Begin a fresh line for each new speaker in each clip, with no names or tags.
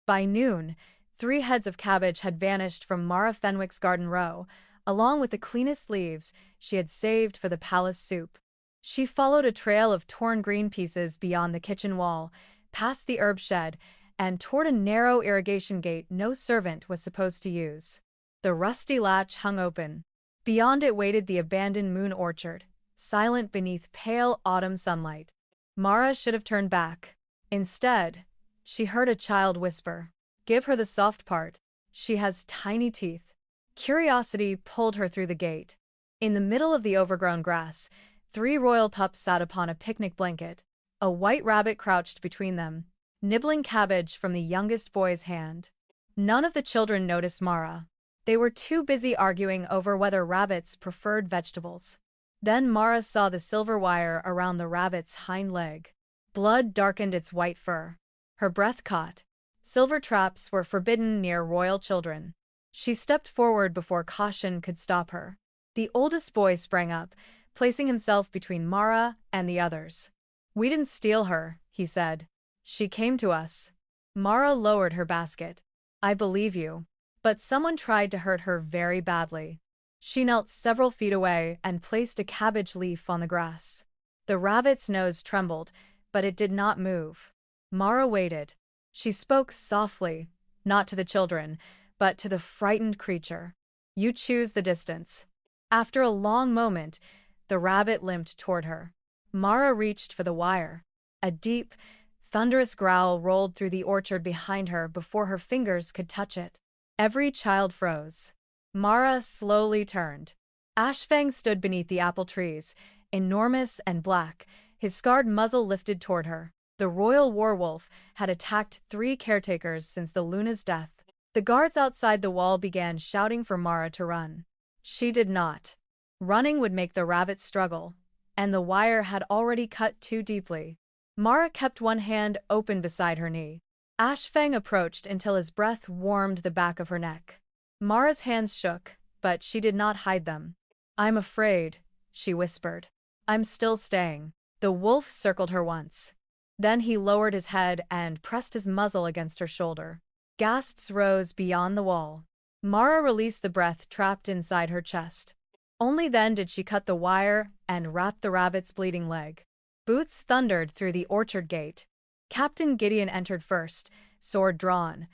By noon, 3 heads of cabbage had vanished from Mara Fenwick's garden row, along with the cleanest leaves she had saved for the palace soup. She followed a trail of torn green pieces beyond the kitchen wall, past the herb shed, and toward a narrow irrigation gate no servant was supposed to use. The rusty latch hung open. Beyond it waited the abandoned moon orchard, silent beneath pale autumn sunlight. Mara should have turned back. Instead, she heard a child whisper, "Give her the soft part. She has tiny teeth." Curiosity pulled her through the gate. In the middle of the overgrown grass, 3 royal pups sat upon a picnic blanket. A white rabbit crouched between them, nibbling cabbage from the youngest boy's hand. None of the children noticed Mara. They were too busy arguing over whether rabbits preferred vegetables. Then Mara saw the silver wire around the rabbit's hind leg. Blood darkened its white fur. Her breath caught. Silver traps were forbidden near royal children. She stepped forward before caution could stop her. The oldest boy sprang up, placing himself between Mara and the others. "We didn't steal her," he said. "She came to us." Mara lowered her basket. "I believe you. But someone tried to hurt her very badly." She knelt several feet away and placed a cabbage leaf on the grass. The rabbit's nose trembled, but it did not move. Mara waited. She spoke softly, not to the children, but to the frightened creature. "You choose the distance." After a long moment, the rabbit limped toward her. Mara reached for the wire. A deep, thunderous growl rolled through the orchard behind her before her fingers could touch it. Every child froze. Mara slowly turned. Ashfang stood beneath the apple trees, enormous and black, his scarred muzzle lifted toward her. The royal werewolf had attacked 3 caretakers since the Luna's death. The guards outside the wall began shouting for Mara to run. She did not. Running would make the rabbit struggle, and the wire had already cut too deeply. Mara kept one hand open beside her knee. Ashfang approached until his breath warmed the back of her neck. Mara's hands shook, but she did not hide them. "I'm afraid," she whispered. "I'm still staying." The wolf circled her once. Then he lowered his head and pressed his muzzle against her shoulder. Gasps rose beyond the wall. Mara released the breath trapped inside her chest. Only then did she cut the wire and wrap the rabbit's bleeding leg. Boots thundered through the orchard gate. Captain Gideon entered first, sword drawn,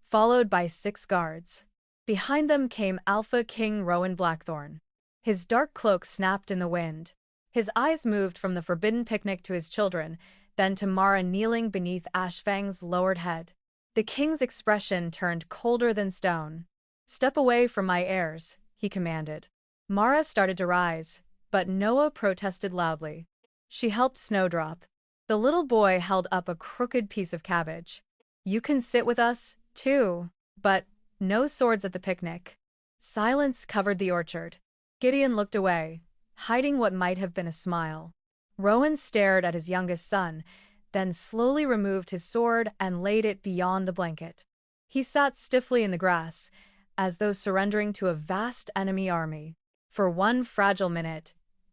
followed by 6 guards. Behind them came Alpha King Rowan Blackthorn. His dark cloak snapped in the wind. His eyes moved from the forbidden picnic to his children, then to Mara kneeling beneath Ashfang's lowered head. The king's expression turned colder than stone. "Step away from my heirs," he commanded. Mara started to rise, but Noah protested loudly. She helped Snowdrop. The little boy held up a crooked piece of cabbage. "You can sit with us, too, but no swords at the picnic." Silence covered the orchard. Gideon looked away, hiding what might have been a smile. Rowan stared at his youngest son, then slowly removed his sword and laid it beyond the blanket. He sat stiffly in the grass, as though surrendering to a vast enemy army. For one fragile minute,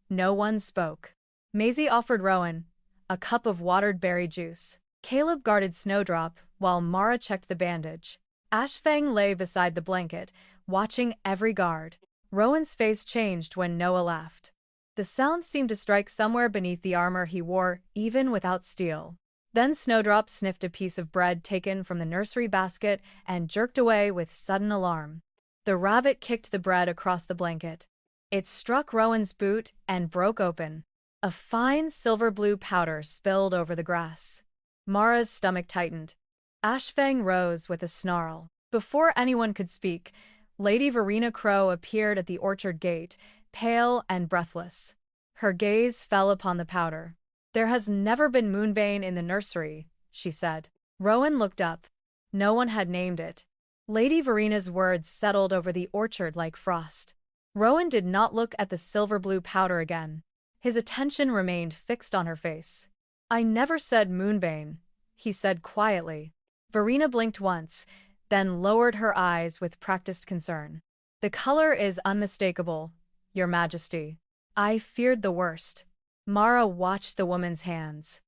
no one spoke. Maisie offered Rowan a cup of watered berry juice. Caleb guarded Snowdrop, while Mara checked the bandage. Ashfang lay beside the blanket, watching every guard. Rowan's face changed when Noah laughed. The sound seemed to strike somewhere beneath the armor he wore, even without steel. Then Snowdrop sniffed a piece of bread taken from the nursery basket and jerked away with sudden alarm. The rabbit kicked the bread across the blanket. It struck Rowan's boot and broke open. A fine silver-blue powder spilled over the grass. Mara's stomach tightened. Ashfang rose with a snarl. Before anyone could speak, Lady Verena Crow appeared at the orchard gate, pale and breathless. Her gaze fell upon the powder. "There has never been moonbane in the nursery," she said. Rowan looked up. No one had named it. Lady Verena's words settled over the orchard like frost. Rowan did not look at the silver-blue powder again. His attention remained fixed on her face. "I never said moonbane," he said quietly. Verena blinked once, then lowered her eyes with practiced concern. "The color is unmistakable, Your Majesty." "I feared the worst." Mara watched the woman's hands.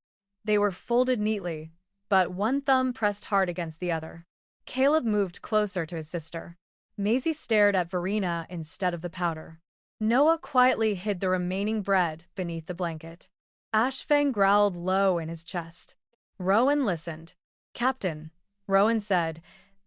They were folded neatly, but one thumb pressed hard against the other. Caleb moved closer to his sister. Maisie stared at Verena instead of the powder. Noah quietly hid the remaining bread beneath the blanket. Ashfang growled low in his chest. Rowan listened. "Captain," Rowan said,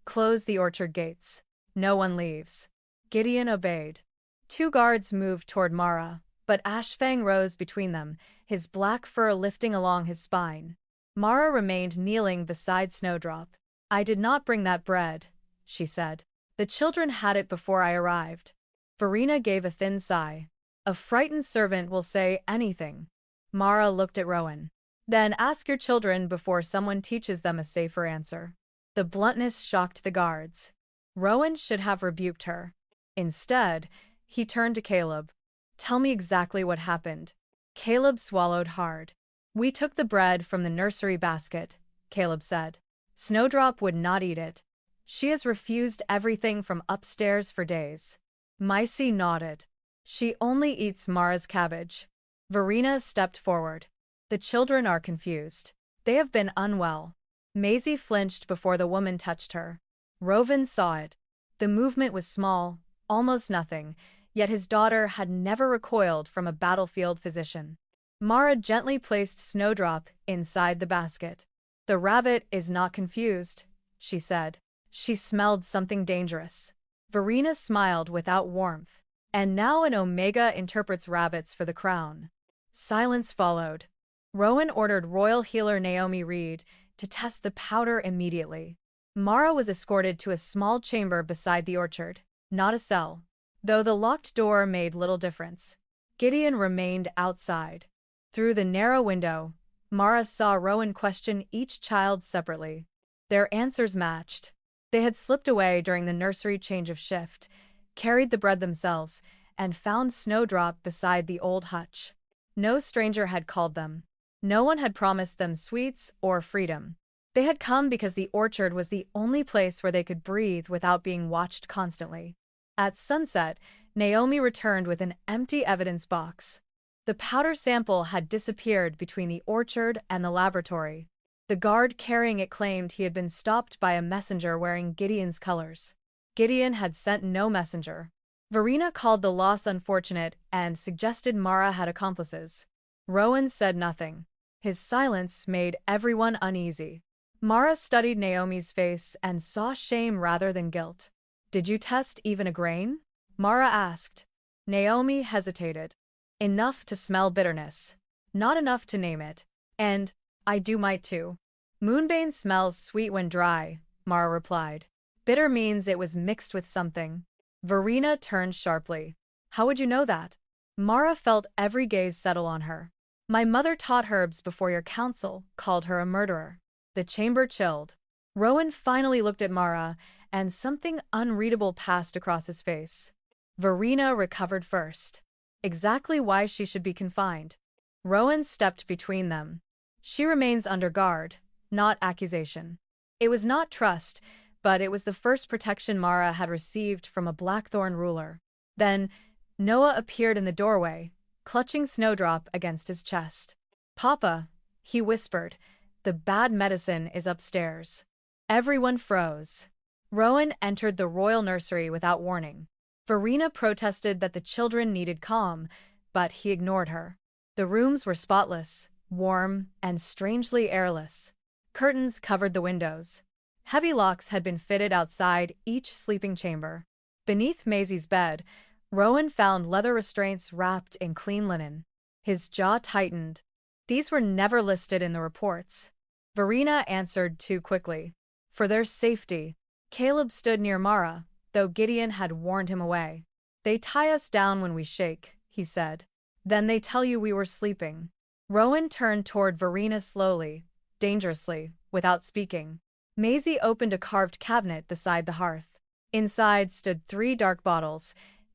"close the orchard gates. No one leaves." Gideon obeyed. Two guards moved toward Mara, but Ashfang rose between them, his black fur lifting along his spine. Mara remained kneeling beside Snowdrop. "I did not bring that bread," she said. "The children had it before I arrived." Verena gave a thin sigh. "A frightened servant will say anything." Mara looked at Rowan. "Then ask your children before someone teaches them a safer answer." The bluntness shocked the guards. Rowan should have rebuked her. Instead, he turned to Caleb. "Tell me exactly what happened." Caleb swallowed hard. "We took the bread from the nursery basket," Caleb said. "Snowdrop would not eat it. She has refused everything from upstairs for days." Maisie nodded. "She only eats Mara's cabbage." Verena stepped forward. "The children are confused. They have been unwell." Maisie flinched before the woman touched her. Rowan saw it. The movement was small, almost nothing, yet his daughter had never recoiled from a battlefield physician. Mara gently placed Snowdrop inside the basket. "The rabbit is not confused," she said. "She smelled something dangerous." Verena smiled without warmth. "And now an Omega interprets rabbits for the crown." Silence followed. Rowan ordered royal healer Naomi Reed to test the powder immediately. Mara was escorted to a small chamber beside the orchard, not a cell, though the locked door made little difference. Gideon remained outside. Through the narrow window, Mara saw Rowan question each child separately. Their answers matched. They had slipped away during the nursery change of shift, carried the bread themselves, and found Snowdrop beside the old hutch. No stranger had called them. No one had promised them sweets or freedom. They had come because the orchard was the only place where they could breathe without being watched constantly. At sunset, Naomi returned with an empty evidence box. The powder sample had disappeared between the orchard and the laboratory. The guard carrying it claimed he had been stopped by a messenger wearing Gideon's colors. Gideon had sent no messenger. Verena called the loss unfortunate and suggested Mara had accomplices. Rowan said nothing. His silence made everyone uneasy. Mara studied Naomi's face and saw shame rather than guilt. "Did you test even a grain?" Mara asked. Naomi hesitated. "Enough to smell bitterness. Not enough to name it. And I do might too." "Moonbane smells sweet when dry," Mara replied. "Bitter means it was mixed with something." Verena turned sharply. "How would you know that?" Mara felt every gaze settle on her. "My mother taught herbs before your council called her a murderer." The chamber chilled. Rowan finally looked at Mara, and something unreadable passed across his face. Verena recovered first. Exactly why she should be confined. Rowan stepped between them. "She remains under guard, not accusation." It was not trust, but it was the first protection Mara had received from a Blackthorn ruler. Then Noah appeared in the doorway, clutching Snowdrop against his chest. "Papa," he whispered, "the bad medicine is upstairs." Everyone froze. Rowan entered the royal nursery without warning. Verena protested that the children needed calm, but he ignored her. The rooms were spotless, warm, and strangely airless. Curtains covered the windows. Heavy locks had been fitted outside each sleeping chamber. Beneath Maisie's bed, Rowan found leather restraints wrapped in clean linen. His jaw tightened. These were never listed in the reports. Verena answered too quickly. "For their safety." Caleb stood near Mara, though Gideon had warned him away. "They tie us down when we shake," he said. "Then they tell you we were sleeping." Rowan turned toward Verena slowly, dangerously, without speaking. Maisie opened a carved cabinet beside the hearth. Inside stood 3 dark bottles,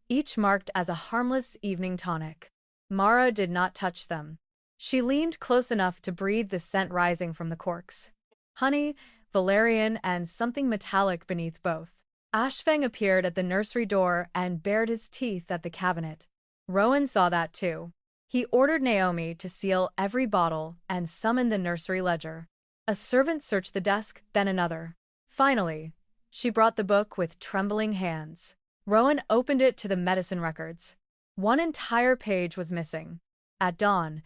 each marked as a harmless evening tonic. Mara did not touch them. She leaned close enough to breathe the scent rising from the corks. Honey, valerian, and something metallic beneath both. Ashfang appeared at the nursery door and bared his teeth at the cabinet. Rowan saw that too. He ordered Naomi to seal every bottle and summon the nursery ledger. A servant searched the desk, then another. Finally, She brought the book with trembling hands. Rowan opened it to the medicine records. One entire page was missing. At dawn,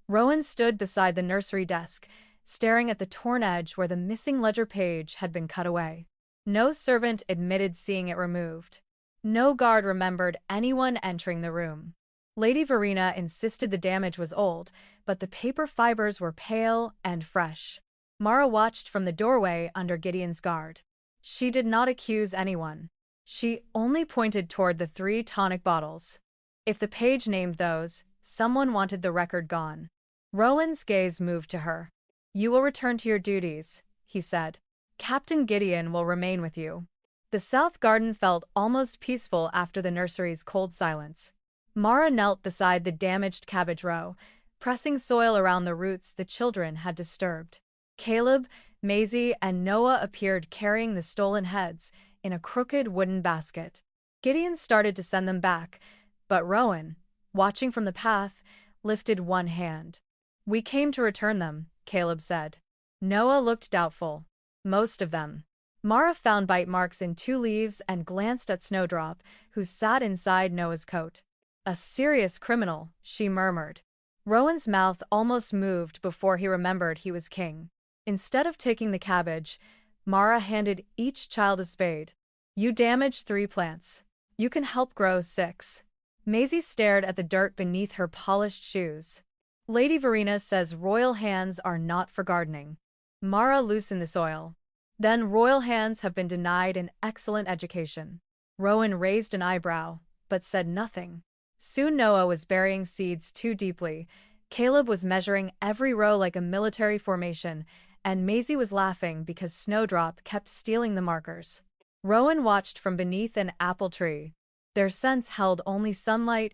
Rowan stood beside the nursery desk, staring at the torn edge where the missing ledger page had been cut away. No servant admitted seeing it removed. No guard remembered anyone entering the room. Lady Verena insisted the damage was old, but the paper fibers were pale and fresh. Mara watched from the doorway under Gideon's guard. She did not accuse anyone. She only pointed toward the 3 tonic bottles. If the page named those, someone wanted the record gone. Rowan's gaze moved to her. "You will return to your duties," he said. "Captain Gideon will remain with you." The south garden felt almost peaceful after the nursery's cold silence. Mara knelt beside the damaged cabbage row, pressing soil around the roots the children had disturbed. Caleb, Maisie, and Noah appeared carrying the stolen heads in a crooked wooden basket. Gideon started to send them back, but Rowan, watching from the path, lifted one hand. "We came to return them," Caleb said. Noah looked doubtful. "Most of them." Mara found bite marks in 2 leaves and glanced at Snowdrop, who sat inside Noah's coat. "A serious criminal," she murmured. Rowan's mouth almost moved before he remembered he was king. Instead of taking the cabbage, Mara handed each child a spade. "You damaged 3 plants. You can help grow 6. Maisie stared at the dirt beneath her polished shoes. "Lady Verena says royal hands are not for gardening." Mara loosened the soil. "Then royal hands have been denied an excellent education." Rowan raised an eyebrow, but said nothing. Soon Noah was burying seeds too deeply. Caleb was measuring every row like a military formation, and Maisie was laughing because Snowdrop kept stealing the markers. Rowan watched from beneath an apple tree. Their scents held only sunlight,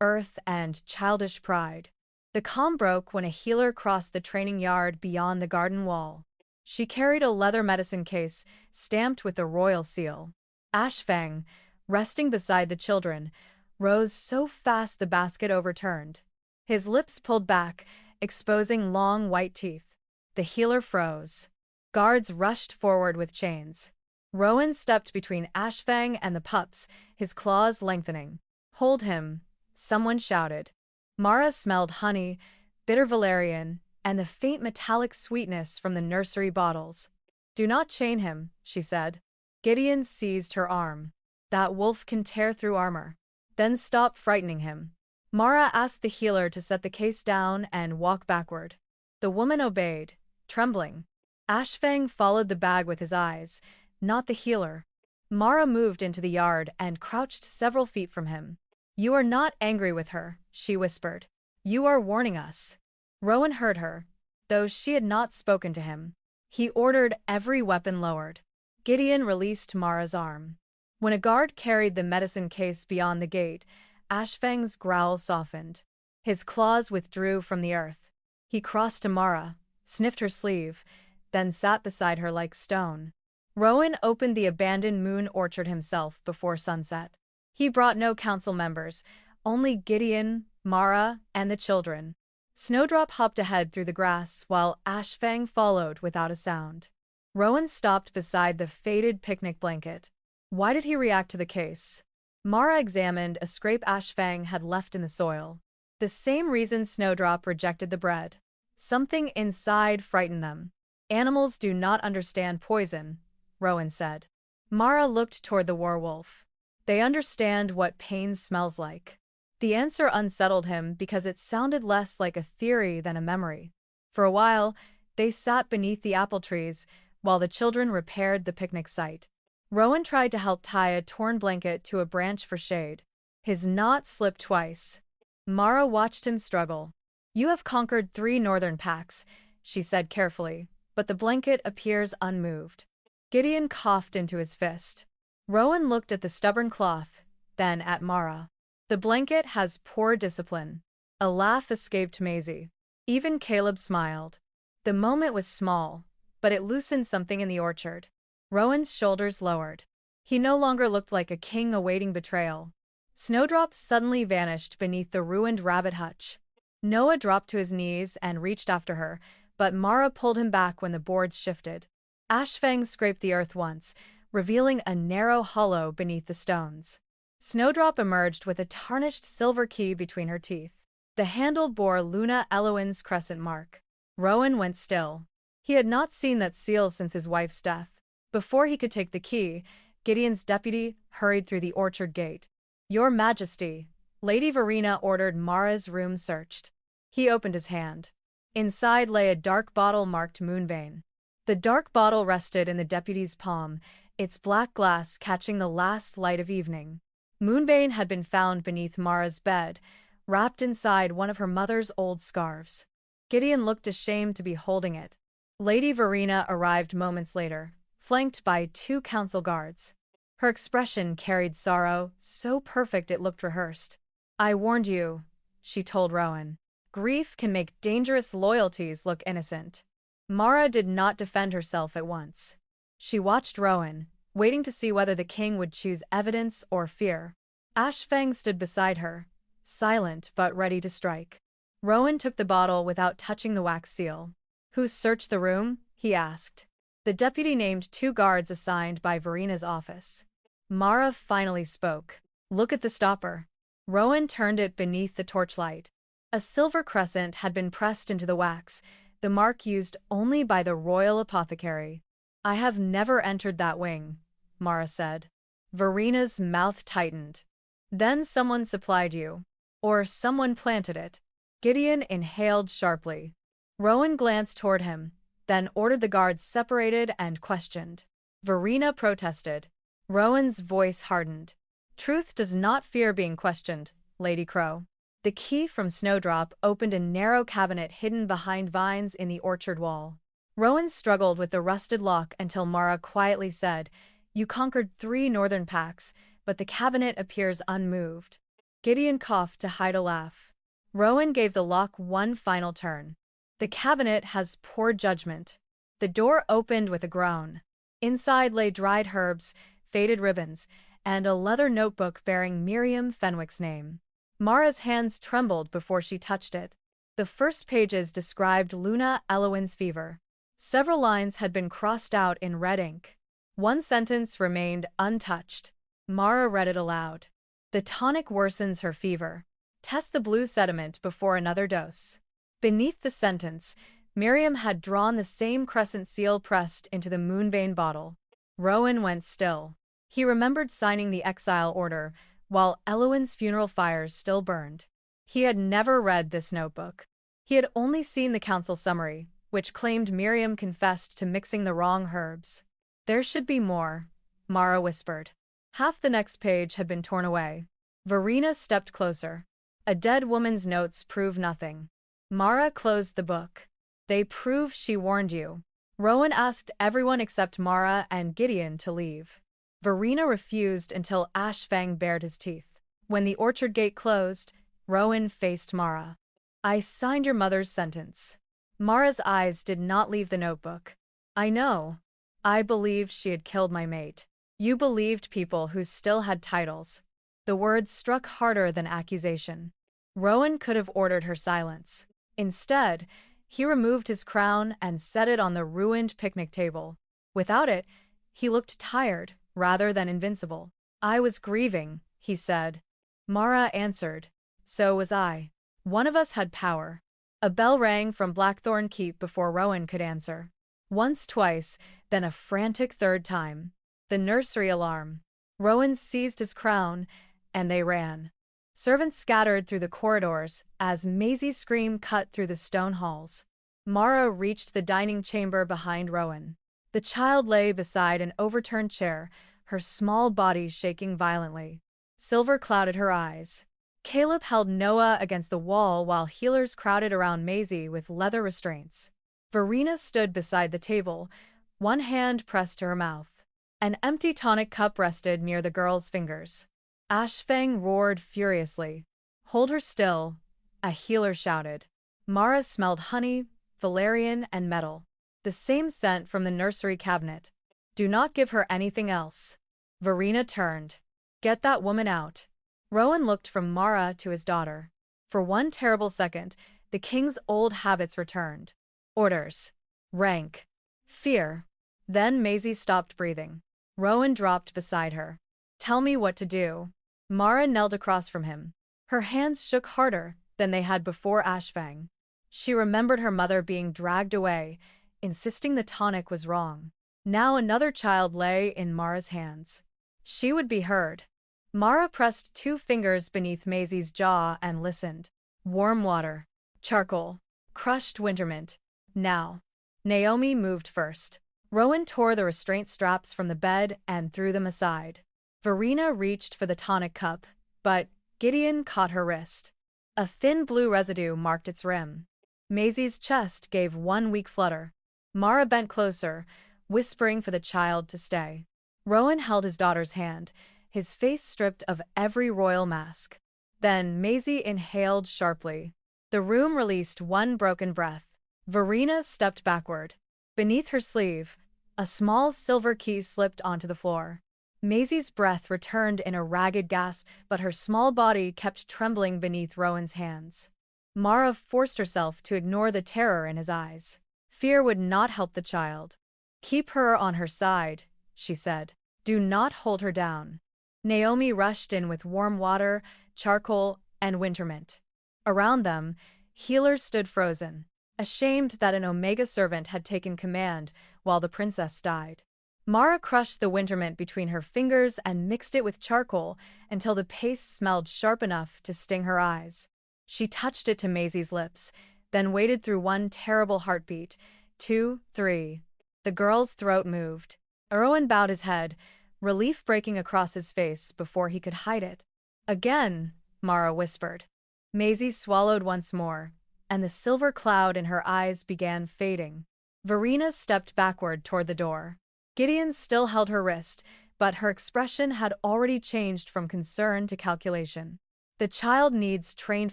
earth, and childish pride. The calm broke when a healer crossed the training yard beyond the garden wall. She carried a leather medicine case stamped with the royal seal. Ashfang, resting beside the children, rose so fast the basket overturned. His lips pulled back, exposing long white teeth. The healer froze. Guards rushed forward with chains. Rowan stepped between Ashfang and the pups, his claws lengthening. "Hold him," someone shouted. Mara smelled honey, bitter valerian, and the faint metallic sweetness from the nursery bottles. "Do not chain him," she said. Gideon seized her arm. "That wolf can tear through armor." "Then stop frightening him." Mara asked the healer to set the case down and walk backward. The woman obeyed, trembling. Ashfang followed the bag with his eyes, not the healer. Mara moved into the yard and crouched several feet from him. "You are not angry with her," she whispered. "You are warning us." Rowan heard her, though she had not spoken to him. He ordered every weapon lowered. Gideon released Mara's arm. When a guard carried the medicine case beyond the gate, Ashfang's growl softened. His claws withdrew from the earth. He crossed to Mara, sniffed her sleeve, then sat beside her like stone. Rowan opened the abandoned moon orchard himself before sunset. He brought no council members, only Gideon, Mara, and the children. Snowdrop hopped ahead through the grass while Ashfang followed without a sound. Rowan stopped beside the faded picnic blanket. Why did he react to the case? Mara examined a scrape Ashfang had left in the soil. The same reason Snowdrop rejected the bread. Something inside frightened them. "Animals do not understand poison," Rowan said. Mara looked toward the werewolf. "They understand what pain smells like." The answer unsettled him because it sounded less like a theory than a memory. For a while, they sat beneath the apple trees while the children repaired the picnic site. Rowan tried to help tie a torn blanket to a branch for shade. His knot slipped twice. Mara watched him struggle. "You have conquered 3 northern packs," she said carefully, "but the blanket appears unmoved." Gideon coughed into his fist. Rowan looked at the stubborn cloth, then at Mara. "The blanket has poor discipline." A laugh escaped Maisie. Even Caleb smiled. The moment was small, but it loosened something in the orchard. Rowan's shoulders lowered. He no longer looked like a king awaiting betrayal. Snowdrop suddenly vanished beneath the ruined rabbit hutch. Noah dropped to his knees and reached after her, but Mara pulled him back when the boards shifted. Ashfang scraped the earth once, revealing a narrow hollow beneath the stones. Snowdrop emerged with a tarnished silver key between her teeth. The handle bore Luna Eloin's crescent mark. Rowan went still. He had not seen that seal since his wife's death. Before he could take the key, Gideon's deputy hurried through the orchard gate. "Your Majesty," Lady Verena ordered Mara's room searched. He opened his hand. Inside lay a dark bottle marked Moonbane. The dark bottle rested in the deputy's palm, its black glass catching the last light of evening. Moonbane had been found beneath Mara's bed, wrapped inside one of her mother's old scarves. Gideon looked ashamed to be holding it. Lady Verena arrived moments later, flanked by 2 council guards. Her expression carried sorrow, so perfect it looked rehearsed. "I warned you," she told Rowan. "Grief can make dangerous loyalties look innocent." Mara did not defend herself at once. She watched Rowan, waiting to see whether the king would choose evidence or fear. Ashfang stood beside her, silent but ready to strike. Rowan took the bottle without touching the wax seal. "Who searched the room?" he asked. The deputy named 2 guards assigned by Verena's office. Mara finally spoke. "Look at the stopper." Rowan turned it beneath the torchlight. A silver crescent had been pressed into the wax, the mark used only by the royal apothecary. "I have never entered that wing," Mara said. Verena's mouth tightened. "Then someone supplied you. Or someone planted it." Gideon inhaled sharply. Rowan glanced toward him, then ordered the guards separated and questioned. Verena protested. Rowan's voice hardened. "Truth does not fear being questioned, Lady Crow." The key from Snowdrop opened a narrow cabinet hidden behind vines in the orchard wall. Rowan struggled with the rusted lock until Mara quietly said, "You conquered 3 northern packs, but the cabinet appears unmoved." Gideon coughed to hide a laugh. Rowan gave the lock one final turn. "The cabinet has poor judgment." The door opened with a groan. Inside lay dried herbs, faded ribbons, and a leather notebook bearing Miriam Fenwick's name. Mara's hands trembled before she touched it. The first pages described Luna Eloin's fever. Several lines had been crossed out in red ink. One sentence remained untouched. Mara read it aloud. "The tonic worsens her fever. Test the blue sediment before another dose." Beneath the sentence, Miriam had drawn the same crescent seal pressed into the Moonbane bottle. Rowan went still. He remembered signing the exile order, while Eloin's funeral fires still burned. He had never read this notebook. He had only seen the council summary, which claimed Miriam confessed to mixing the wrong herbs. "There should be more," Mara whispered. Half the next page had been torn away. Verena stepped closer. "A dead woman's notes prove nothing." Mara closed the book. "They prove she warned you." Rowan asked everyone except Mara and Gideon to leave. Verena refused until Ashfang bared his teeth. When the orchard gate closed, Rowan faced Mara. "I signed your mother's sentence." Mara's eyes did not leave the notebook. "I know. I believed she had killed my mate. You believed people who still had titles." The words struck harder than accusation. Rowan could have ordered her silence. Instead, he removed his crown and set it on the ruined picnic table. Without it, he looked tired rather than invincible. "I was grieving," he said. Mara answered, "So was I. One of us had power." A bell rang from Blackthorn Keep before Rowan could answer. Once, twice, then a frantic third time. The nursery alarm. Rowan seized his crown, and they ran. Servants scattered through the corridors as Maisie's scream cut through the stone halls. Mara reached the dining chamber behind Rowan. The child lay beside an overturned chair, her small body shaking violently. Silver clouded her eyes. Caleb held Noah against the wall while healers crowded around Maisie with leather restraints. Verena stood beside the table, one hand pressed to her mouth. An empty tonic cup rested near the girl's fingers. Ashfang roared furiously. "Hold her still," a healer shouted. Mara smelled honey, valerian, and metal. The same scent from the nursery cabinet. "Do not give her anything else." Verena turned. "Get that woman out." Rowan looked from Mara to his daughter. For one terrible second, the king's old habits returned. Orders. Rank. Fear. Then Maisie stopped breathing. Rowan dropped beside her. Tell me what to do. Mara knelt across from him. Her hands shook harder than they had before Ashfang. She remembered her mother being dragged away, insisting the tonic was wrong. Now another child lay in Mara's hands. She would be heard. Mara pressed 2 fingers beneath Maisie's jaw and listened. Warm water. Charcoal. Crushed wintermint. Now. Naomi moved first. Rowan tore the restraint straps from the bed and threw them aside. Verena reached for the tonic cup, but Gideon caught her wrist. A thin blue residue marked its rim. Maisie's chest gave one weak flutter. Mara bent closer, whispering for the child to stay. Rowan held his daughter's hand, his face stripped of every royal mask. Then Maisie inhaled sharply. The room released one broken breath. Verena stepped backward. Beneath her sleeve, a small silver key slipped onto the floor. Maisie's breath returned in a ragged gasp, but her small body kept trembling beneath Rowan's hands. Mara forced herself to ignore the terror in his eyes. Fear would not help the child. Keep her on her side, she said. Do not hold her down. Naomi rushed in with warm water, charcoal, and wintermint. Around them, healers stood frozen, ashamed that an Omega servant had taken command while the princess died. Mara crushed the wintermint between her fingers and mixed it with charcoal until the paste smelled sharp enough to sting her eyes. She touched it to Maisie's lips, then waited through one terrible heartbeat. 2, 3. The girl's throat moved. Rowan bowed his head, relief breaking across his face before he could hide it. Again, Mara whispered. Maisie swallowed once more, and the silver cloud in her eyes began fading. Verena stepped backward toward the door. Gideon still held her wrist, but her expression had already changed from concern to calculation. The child needs trained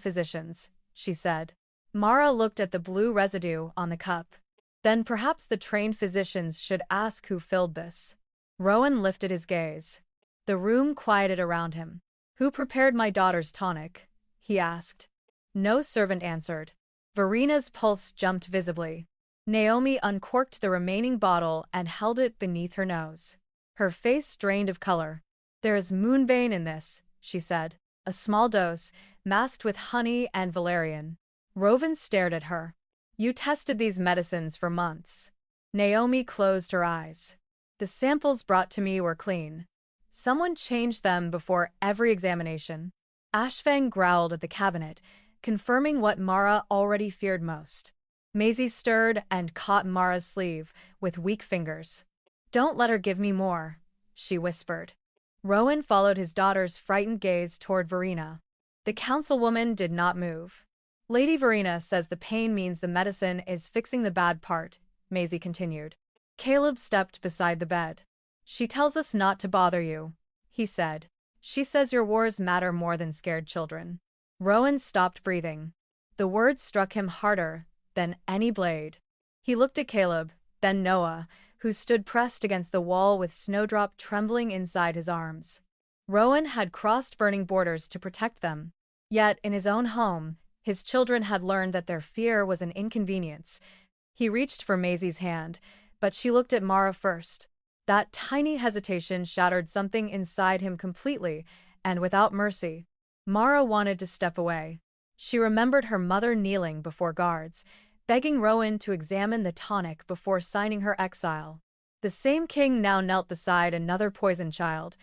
physicians, she said. Mara looked at the blue residue on the cup. Then perhaps the trained physicians should ask who filled this. Rowan lifted his gaze. The room quieted around him. Who prepared my daughter's tonic? He asked. No servant answered. Verena's pulse jumped visibly. Naomi uncorked the remaining bottle and held it beneath her nose. Her face drained of color. There is moonbane in this, she said. A small dose, masked with honey and valerian. Rowan stared at her. You tested these medicines for months. Naomi closed her eyes. The samples brought to me were clean. Someone changed them before every examination. Ashfang growled at the cabinet, confirming what Mara already feared most. Maisie stirred and caught Mara's sleeve with weak fingers. Don't let her give me more, she whispered. Rowan followed his daughter's frightened gaze toward Verena. The councilwoman did not move. Lady Verena says the pain means the medicine is fixing the bad part, Maisie continued. Caleb stepped beside the bed. She tells us not to bother you, he said. She says your wars matter more than scared children. Rowan stopped breathing. The words struck him harder than any blade. He looked at Caleb, then Noah, who stood pressed against the wall with Snowdrop trembling inside his arms. Rowan had crossed burning borders to protect them. Yet, in his own home, his children had learned that their fear was an inconvenience. He reached for Maisie's hand, but she looked at Mara first. That tiny hesitation shattered something inside him completely, and without mercy. Mara wanted to step away. She remembered her mother kneeling before guards, begging Rowan to examine the tonic before signing her exile. The same king now knelt beside another poisoned child,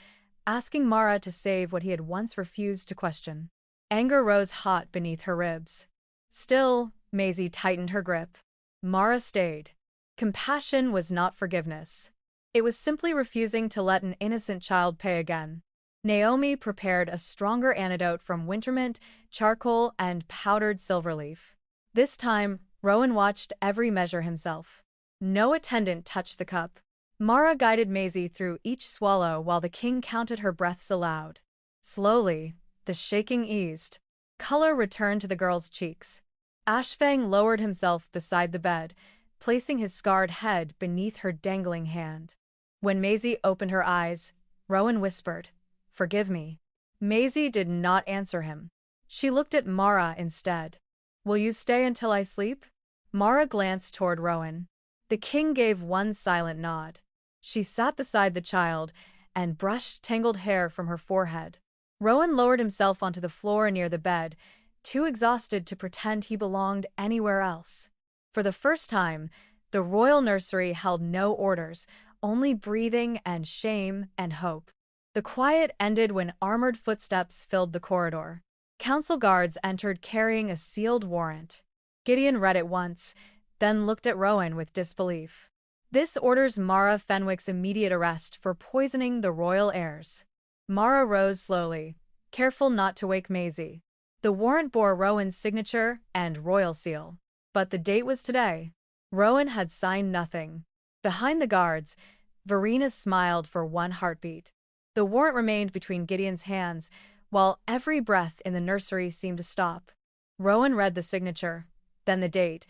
asking Mara to save what he had once refused to question. Anger rose hot beneath her ribs. Still, Maisie tightened her grip. Mara stayed. Compassion was not forgiveness. It was simply refusing to let an innocent child pay again. Naomi prepared a stronger antidote from wintermint, charcoal, and powdered silverleaf. This time, Rowan watched every measure himself. No attendant touched the cup. Mara guided Maisie through each swallow while the king counted her breaths aloud. Slowly, the shaking eased. Color returned to the girl's cheeks. Ashfang lowered himself beside the bed, placing his scarred head beneath her dangling hand. When Maisie opened her eyes, Rowan whispered, "Forgive me." Maisie did not answer him. She looked at Mara instead. "Will you stay until I sleep?" Mara glanced toward Rowan. The king gave one silent nod. She sat beside the child and brushed tangled hair from her forehead. Rowan lowered himself onto the floor near the bed, too exhausted to pretend he belonged anywhere else. For the first time, the royal nursery held no orders, only breathing and shame and hope. The quiet ended when armored footsteps filled the corridor. Council guards entered carrying a sealed warrant. Gideon read it once, then looked at Rowan with disbelief. This orders Mara Fenwick's immediate arrest for poisoning the royal heirs. Mara rose slowly, careful not to wake Maisie. The warrant bore Rowan's signature and royal seal. But the date was today. Rowan had signed nothing. Behind the guards, Verena smiled for one heartbeat. The warrant remained between Gideon's hands, while every breath in the nursery seemed to stop. Rowan read the signature, then the date,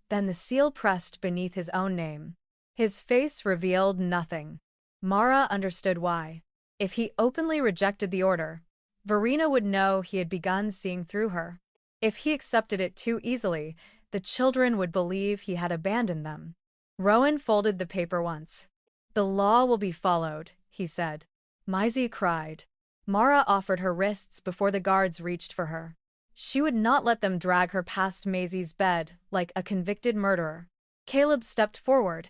then the seal pressed beneath his own name. His face revealed nothing. Mara understood why. If he openly rejected the order, Verena would know he had begun seeing through her. If he accepted it too easily, the children would believe he had abandoned them. Rowan folded the paper once. "The law will be followed," he said. Maisie cried. Mara offered her wrists before the guards reached for her. She would not let them drag her past Maisie's bed like a convicted murderer. Caleb stepped forward,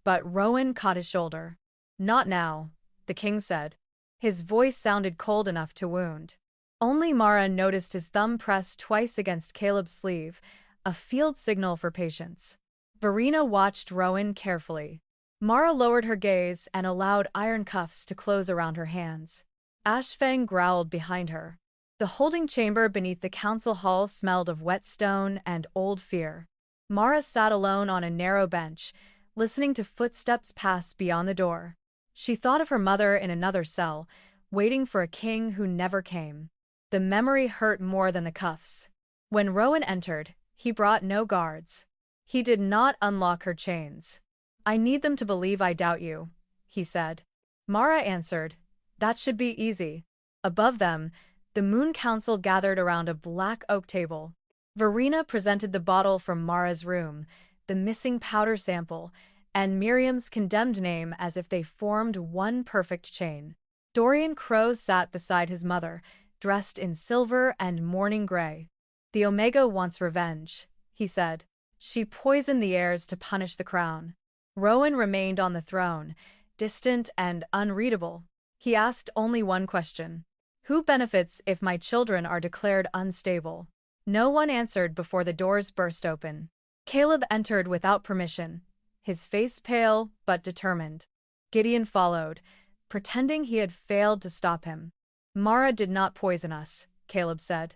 but Rowan caught his shoulder. "Not now," the king said. His voice sounded cold enough to wound. Only Mara noticed his thumb pressed twice against Caleb's sleeve, a field signal for patience. Verena watched Rowan carefully. Mara lowered her gaze and allowed iron cuffs to close around her hands. Ashfang growled behind her. The holding chamber beneath the council hall smelled of wet stone and old fear. Mara sat alone on a narrow bench, listening to footsteps pass beyond the door. She thought of her mother in another cell, waiting for a king who never came. The memory hurt more than the cuffs. When Rowan entered, he brought no guards. He did not unlock her chains. "I need them to believe I doubt you," he said. Mara answered, "That should be easy." Above them, the Moon Council gathered around a black oak table. Verena presented the bottle from Mara's room, the missing powder sample, and Miriam's condemned name as if they formed one perfect chain. Dorian Crow sat beside his mother, dressed in silver and mourning gray. "The Omega wants revenge," he said. "She poisoned the heirs to punish the crown." Rowan remained on the throne, distant and unreadable. He asked only one question. "Who benefits if my children are declared unstable?" No one answered before the doors burst open. Caleb entered without permission, his face pale but determined. Gideon followed, pretending he had failed to stop him. "Mara did not poison us," Caleb said.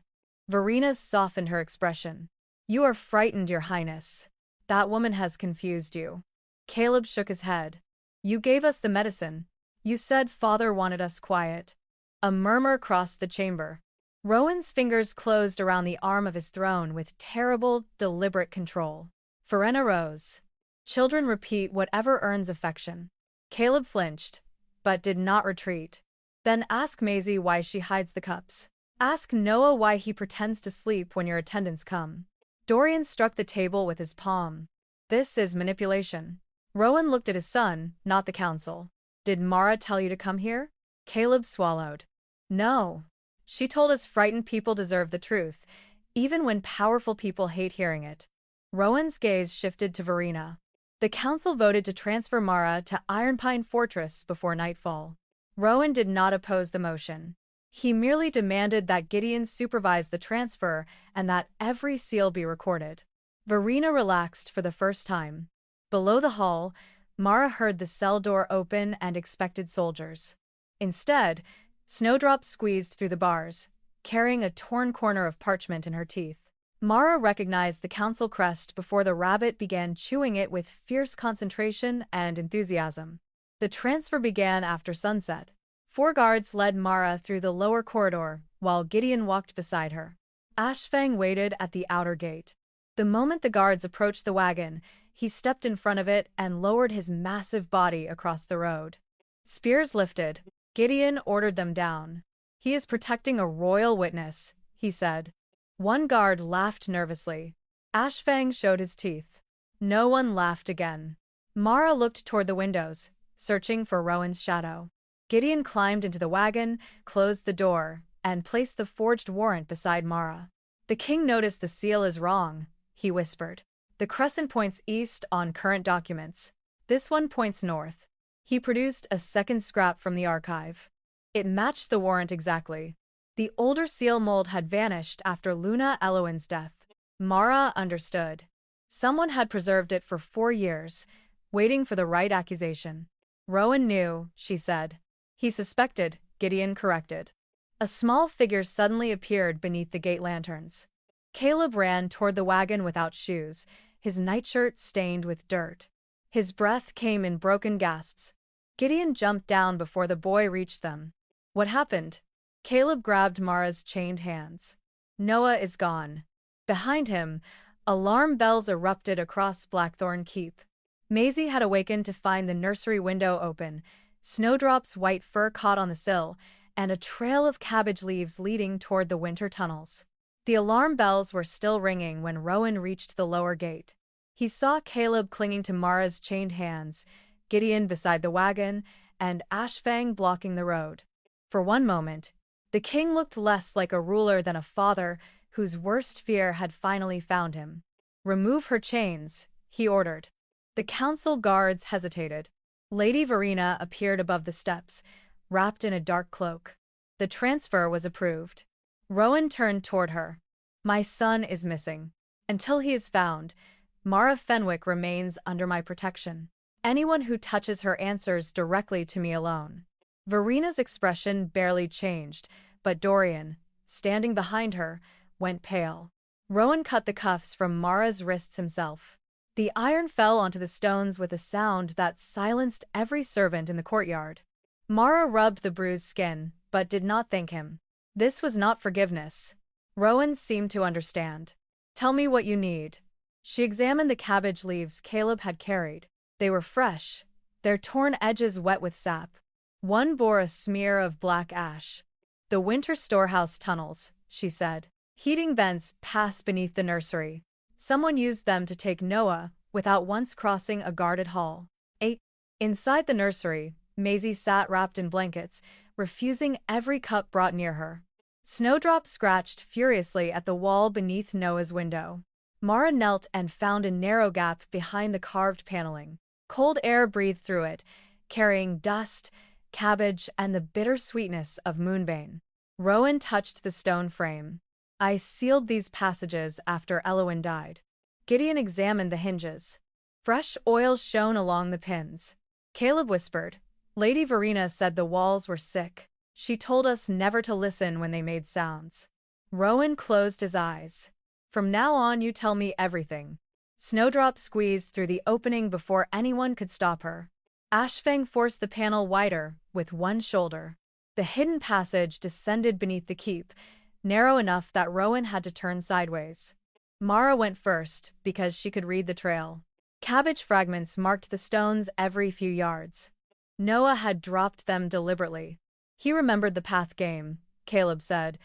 Verena softened her expression. "You are frightened, Your Highness. That woman has confused you." Caleb shook his head. "You gave us the medicine. You said Father wanted us quiet." A murmur crossed the chamber. Rowan's fingers closed around the arm of his throne with terrible, deliberate control. Verena rose. "Children repeat whatever earns affection." Caleb flinched, but did not retreat. "Then ask Maisie why she hides the cups. Ask Noah why he pretends to sleep when your attendants come." Dorian struck the table with his palm. "This is manipulation." Rowan looked at his son, not the council. "Did Mara tell you to come here?" Caleb swallowed. "No. She told us frightened people deserve the truth, even when powerful people hate hearing it." Rowan's gaze shifted to Verena. The council voted to transfer Mara to Ironpine Fortress before nightfall. Rowan did not oppose the motion. He merely demanded that Gideon supervise the transfer and that every seal be recorded. Verena relaxed for the first time. Below the hall, Mara heard the cell door open and expected soldiers. Instead, Snowdrop squeezed through the bars, carrying a torn corner of parchment in her teeth. Mara recognized the council crest before the rabbit began chewing it with fierce concentration and enthusiasm. The transfer began after sunset. 4 guards led Mara through the lower corridor, while Gideon walked beside her. Ashfang waited at the outer gate. The moment the guards approached the wagon, he stepped in front of it and lowered his massive body across the road. Spears lifted. Gideon ordered them down. "He is protecting a royal witness," he said. One guard laughed nervously. Ashfang showed his teeth. No one laughed again. Mara looked toward the windows, searching for Rowan's shadow. Gideon climbed into the wagon, closed the door, and placed the forged warrant beside Mara. "The king noticed the seal is wrong," he whispered. "The crescent points east on current documents. This one points north." He produced a second scrap from the archive. It matched the warrant exactly. The older seal mold had vanished after Luna Eloin's death. Mara understood. Someone had preserved it for 4 years, waiting for the right accusation. "Rowan knew," she said. "He suspected," Gideon corrected. A small figure suddenly appeared beneath the gate lanterns. Caleb ran toward the wagon without shoes, his nightshirt stained with dirt. His breath came in broken gasps. Gideon jumped down before the boy reached them. "What happened?" Caleb grabbed Mara's chained hands. "Noah is gone." Behind him, alarm bells erupted across Blackthorn Keep. Maisie had awakened to find the nursery window open, Snowdrop's white fur caught on the sill, and a trail of cabbage leaves leading toward the winter tunnels. The alarm bells were still ringing when Rowan reached the lower gate. He saw Caleb clinging to Mara's chained hands, Gideon beside the wagon, and Ashfang blocking the road. For one moment, the king looked less like a ruler than a father whose worst fear had finally found him. "Remove her chains," he ordered. The council guards hesitated. Lady Verena appeared above the steps, wrapped in a dark cloak. The transfer was approved. Rowan turned toward her. "My son is missing. Until he is found, Mara Fenwick remains under my protection. Anyone who touches her answers directly to me alone." Verena's expression barely changed, but Dorian, standing behind her, went pale. Rowan cut the cuffs from Mara's wrists himself. The iron fell onto the stones with a sound that silenced every servant in the courtyard. Mara rubbed the bruised skin, but did not thank him. This was not forgiveness. Rowan seemed to understand. "Tell me what you need." She examined the cabbage leaves Caleb had carried. They were fresh, their torn edges wet with sap. One bore a smear of black ash. "The winter storehouse tunnels," she said. "Heating vents pass beneath the nursery. Someone used them to take Noah without once crossing a guarded hall." 8. Inside the nursery, Maisie sat wrapped in blankets, refusing every cup brought near her. Snowdrop scratched furiously at the wall beneath Noah's window. Mara knelt and found a narrow gap behind the carved paneling. Cold air breathed through it, carrying dust, cabbage, and the bitter sweetness of moonbane. Rowan touched the stone frame. "I sealed these passages after Eloin died." Gideon examined the hinges. Fresh oil shone along the pins. Caleb whispered. "Lady Verena said the walls were sick. She told us never to listen when they made sounds." Rowan closed his eyes. "From now on you tell me everything." Snowdrop squeezed through the opening before anyone could stop her. Ashfang forced the panel wider with one shoulder. The hidden passage descended beneath the keep, narrow enough that Rowan had to turn sideways. Mara went first because she could read the trail. Cabbage fragments marked the stones every few yards. Noah had dropped them deliberately. He remembered the path game, Caleb said,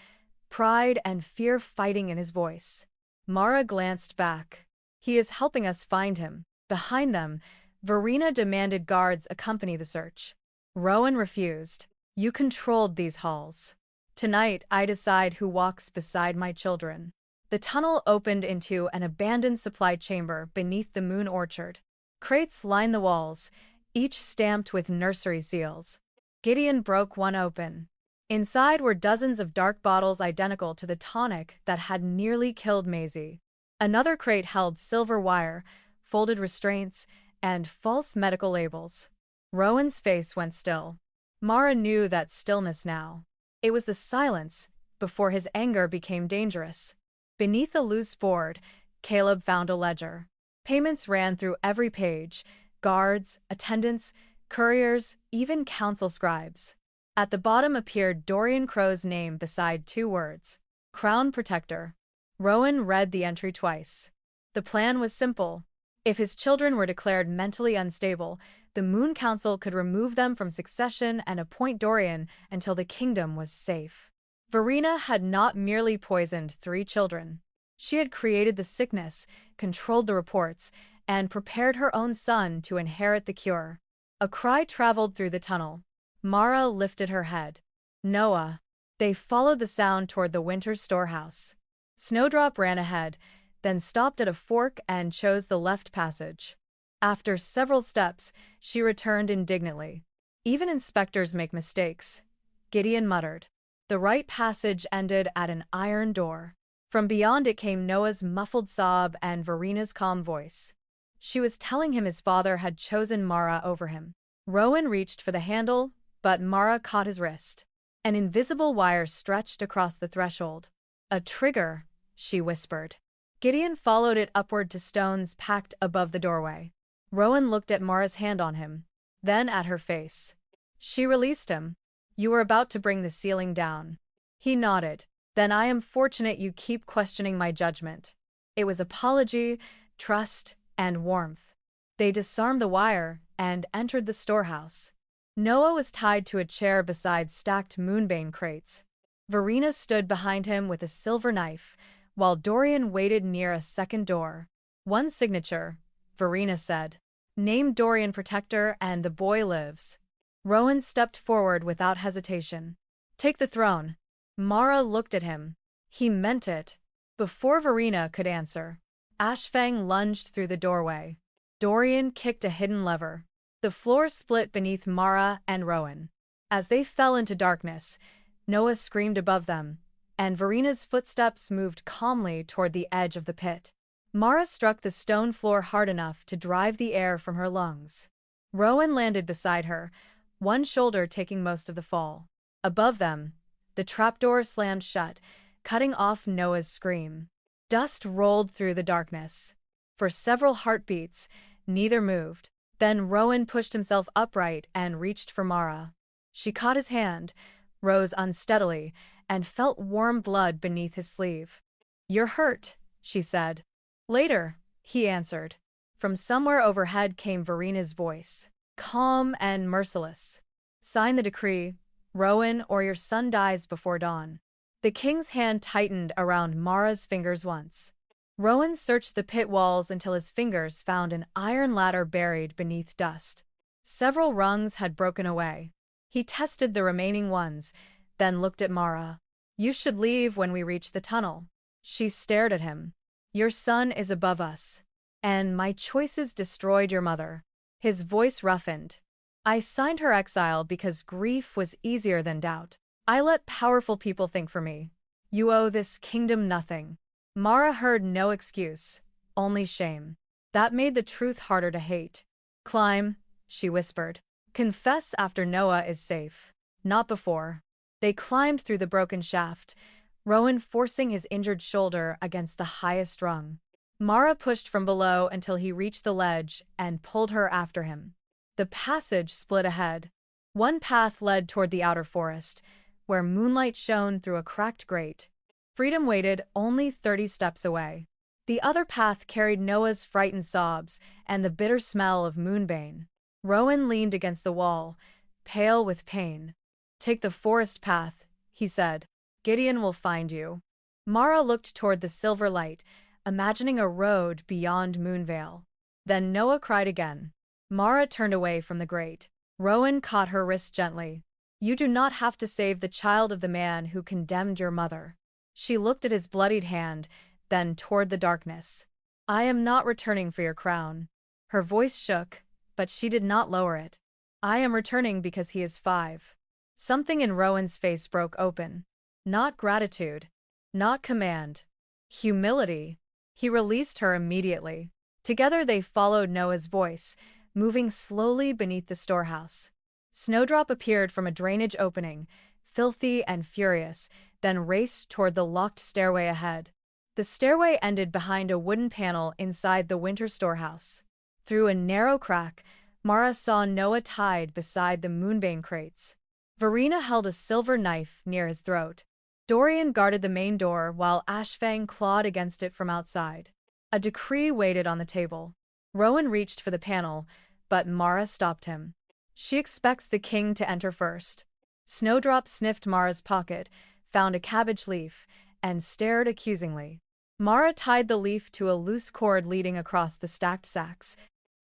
pride and fear fighting in his voice. Mara glanced back. "He is helping us find him." Behind them, Verena demanded guards accompany the search. Rowan refused. "You controlled these halls. Tonight I decide who walks beside my children." The tunnel opened into an abandoned supply chamber beneath the moon orchard. Crates lined the walls, each stamped with nursery seals. Gideon broke one open. Inside were dozens of dark bottles identical to the tonic that had nearly killed Maisie. Another crate held silver wire, folded restraints, and false medical labels. Rowan's face went still. Mara knew that stillness now. It was the silence before his anger became dangerous. Beneath a loose board, Caleb found a ledger. Payments ran through every page: guards, attendants, couriers, even council scribes. At the bottom appeared Dorian Crow's name beside 2 words: Crown Protector. Rowan read the entry twice. The plan was simple. If his children were declared mentally unstable, the Moon Council could remove them from succession and appoint Dorian until the kingdom was safe. Verena had not merely poisoned 3 children. She had created the sickness, controlled the reports, and prepared her own son to inherit the cure. A cry traveled through the tunnel. Mara lifted her head. Noah. They followed the sound toward the winter storehouse. Snowdrop ran ahead, then stopped at a fork and chose the left passage. After several steps, she returned indignantly. Even inspectors make mistakes, Gideon muttered. The right passage ended at an iron door. From beyond it came Noah's muffled sob and Verina's calm voice. She was telling him his father had chosen Mara over him. Rowan reached for the handle, but Mara caught his wrist. An invisible wire stretched across the threshold. A trigger, she whispered. Gideon followed it upward to stones packed above the doorway. Rowan looked at Mara's hand on him, then at her face. She released him. You were about to bring the ceiling down. He nodded. Then I am fortunate you keep questioning my judgment. It was apology, trust, and warmth. They disarmed the wire and entered the storehouse. Noah was tied to a chair beside stacked moonbane crates. Verina stood behind him with a silver knife, while Dorian waited near a second door. One signature, Verina said. Named Dorian Protector and the boy lives. Rowan stepped forward without hesitation. Take the throne. Mara looked at him. He meant it. Before Verina could answer, Ashfang lunged through the doorway. Dorian kicked a hidden lever. The floor split beneath Mara and Rowan. As they fell into darkness, Noah screamed above them, and Verina's footsteps moved calmly toward the edge of the pit. Mara struck the stone floor hard enough to drive the air from her lungs. Rowan landed beside her, one shoulder taking most of the fall. Above them, the trapdoor slammed shut, cutting off Noah's scream. Dust rolled through the darkness. For several heartbeats, neither moved. Then Rowan pushed himself upright and reached for Mara. She caught his hand, rose unsteadily, and felt warm blood beneath his sleeve. You're hurt, she said. Later, he answered. From somewhere overhead came Verina's voice, calm and merciless. Sign the decree, Rowan, or your son dies before dawn. The king's hand tightened around Mara's fingers once. Rowan searched the pit walls until his fingers found an iron ladder buried beneath dust. Several rungs had broken away. He tested the remaining ones, then looked at Mara. You should leave when we reach the tunnel. She stared at him. Your son is above us. And my choices destroyed your mother. His voice roughened. I signed her exile because grief was easier than doubt. I let powerful people think for me. You owe this kingdom nothing. Mara heard no excuse, only shame. That made the truth harder to hate. Climb, she whispered. Confess after Noah is safe. Not before. They climbed through the broken shaft, Rowan forcing his injured shoulder against the highest rung. Mara pushed from below until he reached the ledge and pulled her after him. The passage split ahead. One path led toward the outer forest, where moonlight shone through a cracked grate. Freedom waited only 30 steps away. The other path carried Noah's frightened sobs and the bitter smell of moonbane. Rowan leaned against the wall, pale with pain. Take the forest path, he said. Gideon will find you. Mara looked toward the silver light, imagining a road beyond Moonvale. Then Noah cried again. Mara turned away from the grate. Rowan caught her wrist gently. You do not have to save the child of the man who condemned your mother. She looked at his bloodied hand, then toward the darkness. I am not returning for your crown. Her voice shook, but she did not lower it. I am returning because he is 5. Something in Rowan's face broke open. Not gratitude. Not command. Humility. He released her immediately. Together they followed Noah's voice, moving slowly beneath the storehouse. Snowdrop appeared from a drainage opening, filthy and furious, then raced toward the locked stairway ahead. The stairway ended behind a wooden panel inside the winter storehouse. Through a narrow crack, Mara saw Noah tied beside the moonbane crates. Verina held a silver knife near his throat. Dorian guarded the main door while Ashfang clawed against it from outside. A decree waited on the table. Rowan reached for the panel, but Mara stopped him. She expects the king to enter first. Snowdrop sniffed Mara's pocket, found a cabbage leaf, and stared accusingly. Mara tied the leaf to a loose cord leading across the stacked sacks.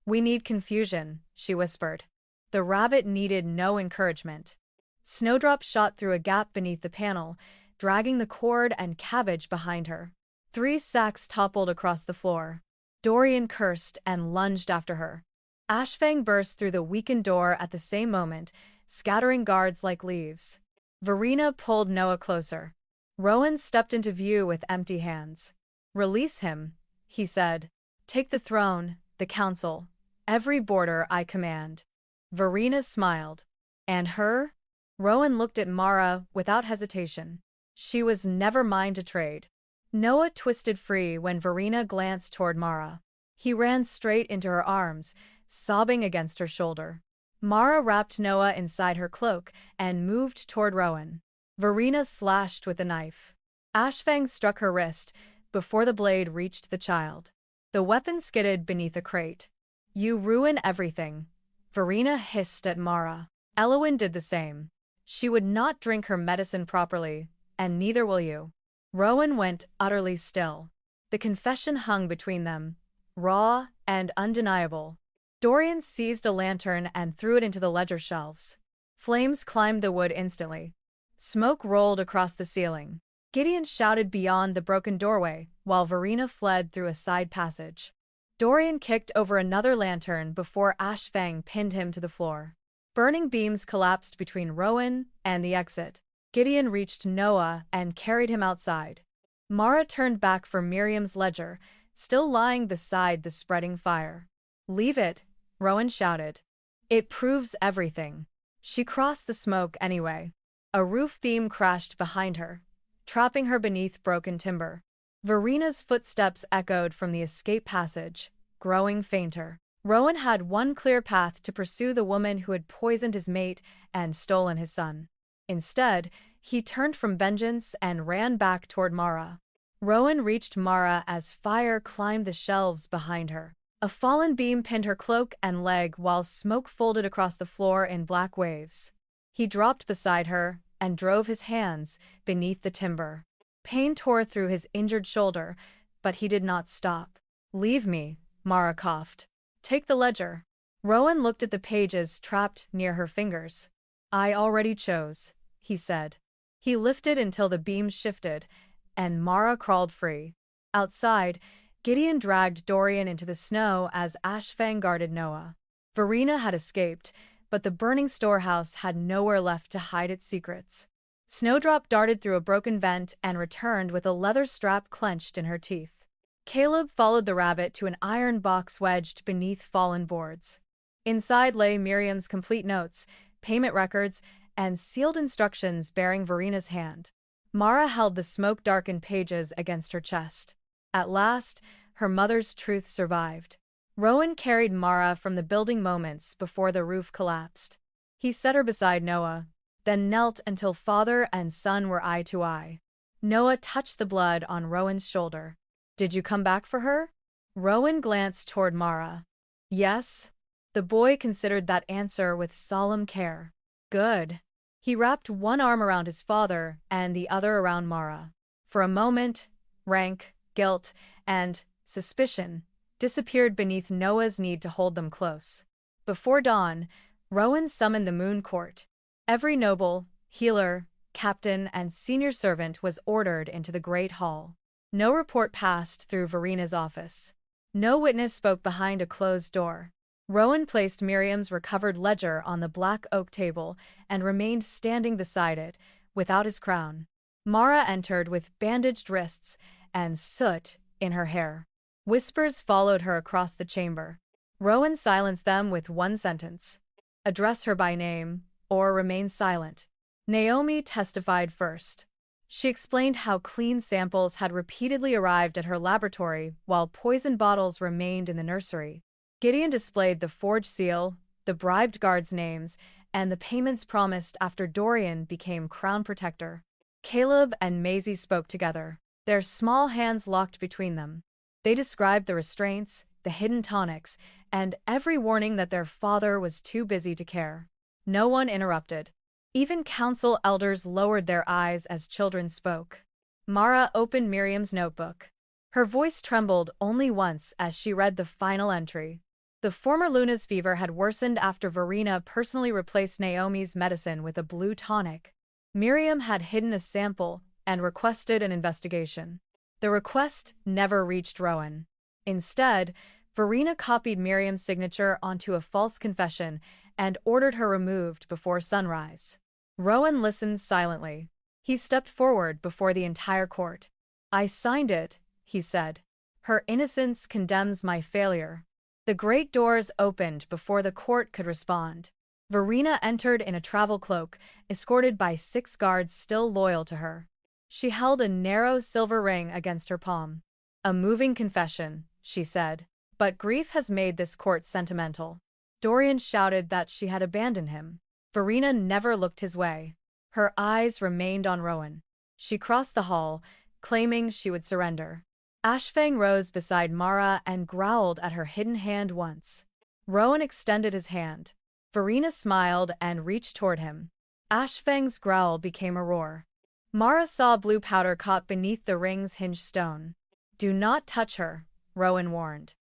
We need confusion, she whispered. The rabbit needed no encouragement. Snowdrop shot through a gap beneath the panel, dragging the cord and Cabbage behind her. 3 sacks toppled across the floor. Dorian cursed and lunged after her. Ashfang burst through the weakened door at the same moment, scattering guards like leaves. Verena pulled Noah closer. Rowan stepped into view with empty hands. "Release him," he said. "Take the throne, the council, every border I command." Verena smiled. "And her?" Rowan looked at Mara without hesitation. "She was never mine to trade." Noah twisted free when Verena glanced toward Mara. He ran straight into her arms, sobbing against her shoulder. Mara wrapped Noah inside her cloak and moved toward Rowan. Verena slashed with a knife. Ashfang struck her wrist before the blade reached the child. The weapon skidded beneath a crate. "You ruin everything," Verena hissed at Mara. Elowyn did the same. "She would not drink her medicine properly, and neither will you." Rowan went utterly still. The confession hung between them, raw and undeniable. Dorian seized a lantern and threw it into the ledger shelves. Flames climbed the wood instantly. Smoke rolled across the ceiling. Gideon shouted beyond the broken doorway, while Verena fled through a side passage. Dorian kicked over another lantern before Ashfang pinned him to the floor. Burning beams collapsed between Rowan and the exit. Gideon reached Noah and carried him outside. Mara turned back for Miriam's ledger, still lying beside the spreading fire. "Leave it," Rowan shouted. "It proves everything." She crossed the smoke anyway. A roof beam crashed behind her, trapping her beneath broken timber. Verena's footsteps echoed from the escape passage, growing fainter. Rowan had one clear path to pursue the woman who had poisoned his mate and stolen his son. Instead, he turned from vengeance and ran back toward Mara. Rowan reached Mara as fire climbed the shelves behind her. A fallen beam pinned her cloak and leg while smoke folded across the floor in black waves. He dropped beside her and drove his hands beneath the timber. Pain tore through his injured shoulder, but he did not stop. "Leave me," Mara coughed. "Take the ledger." Rowan looked at the pages trapped near her fingers. "I already chose," he said. He lifted until the beams shifted, and Mara crawled free. Outside, Gideon dragged Dorian into the snow as Ashfang guarded Noah. Verena had escaped, but the burning storehouse had nowhere left to hide its secrets. Snowdrop darted through a broken vent and returned with a leather strap clenched in her teeth. Caleb followed the rabbit to an iron box wedged beneath fallen boards. Inside lay Miriam's complete notes, payment records, and sealed instructions bearing Verena's hand. Mara held the smoke-darkened pages against her chest. At last, her mother's truth survived. Rowan carried Mara from the building moments before the roof collapsed. He set her beside Noah, then knelt until father and son were eye to eye. Noah touched the blood on Rowan's shoulder. "Did you come back for her?" Rowan glanced toward Mara. "Yes." The boy considered that answer with solemn care. "Good." He wrapped one arm around his father and the other around Mara. For a moment, rank, guilt, and suspicion disappeared beneath Noah's need to hold them close. Before dawn, Rowan summoned the Moon Court. Every noble, healer, captain, and senior servant was ordered into the Great Hall. No report passed through Verena's office. No witness spoke behind a closed door. Rowan placed Miriam's recovered ledger on the black oak table and remained standing beside it, without his crown. Mara entered with bandaged wrists and soot in her hair. Whispers followed her across the chamber. Rowan silenced them with one sentence: "Address her by name, or remain silent." Naomi testified first. She explained how clean samples had repeatedly arrived at her laboratory while poison bottles remained in the nursery. Gideon displayed the forged seal, the bribed guards' names, and the payments promised after Dorian became crown protector. Caleb and Maisie spoke together, their small hands locked between them. They described the restraints, the hidden tonics, and every warning that their father was too busy to care. No one interrupted. Even council elders lowered their eyes as children spoke. Mara opened Miriam's notebook. Her voice trembled only once as she read the final entry. "The The former Luna's fever had worsened after Verena personally replaced Naomi's medicine with a blue tonic. Miriam had hidden a sample and requested an investigation. The request never reached Rowan. Instead, Verena copied Miriam's signature onto a false confession and ordered her removed before sunrise. Rowan listened silently. He stepped forward before the entire court. "I signed it," he said. "Her innocence condemns my failure." The great doors opened before the court could respond. Verena entered in a travel cloak, escorted by 6 guards still loyal to her. She held a narrow silver ring against her palm. "A moving confession," she said. "But grief has made this court sentimental." Dorian shouted that she had abandoned him. Verena never looked his way. Her eyes remained on Rowan. She crossed the hall, claiming she would surrender. Ashfang rose beside Mara and growled at her hidden hand once. Rowan extended his hand. Verena smiled and reached toward him. Ashfang's growl became a roar. Mara saw blue powder caught beneath the ring's hinged stone. "Do not touch her," Rowan warned.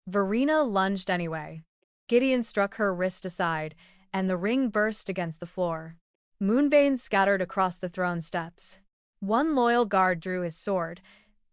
Verena lunged anyway. Gideon struck her wrist aside, and the ring burst against the floor. Moonbanes scattered across the throne steps. One loyal guard drew his sword,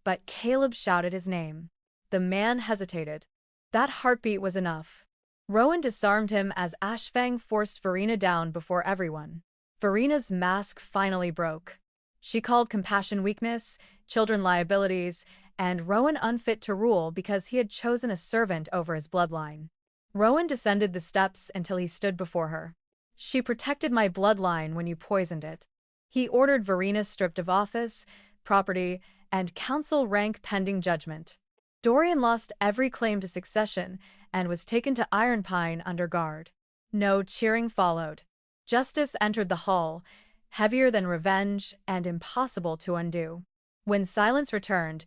but Caleb shouted his name. The man hesitated. That heartbeat was enough. Rowan disarmed him as Ashfang forced Verena down before everyone. Verena's mask finally broke. She called compassion weakness, children liabilities, and Rowan unfit to rule because he had chosen a servant over his bloodline. Rowan descended the steps until he stood before her. "She protected my bloodline when you poisoned it." He ordered Verena stripped of office, property, and council rank pending judgment. Dorian lost every claim to succession and was taken to Iron Pine under guard. No cheering followed. Justice entered the hall, heavier than revenge and impossible to undo. When silence returned,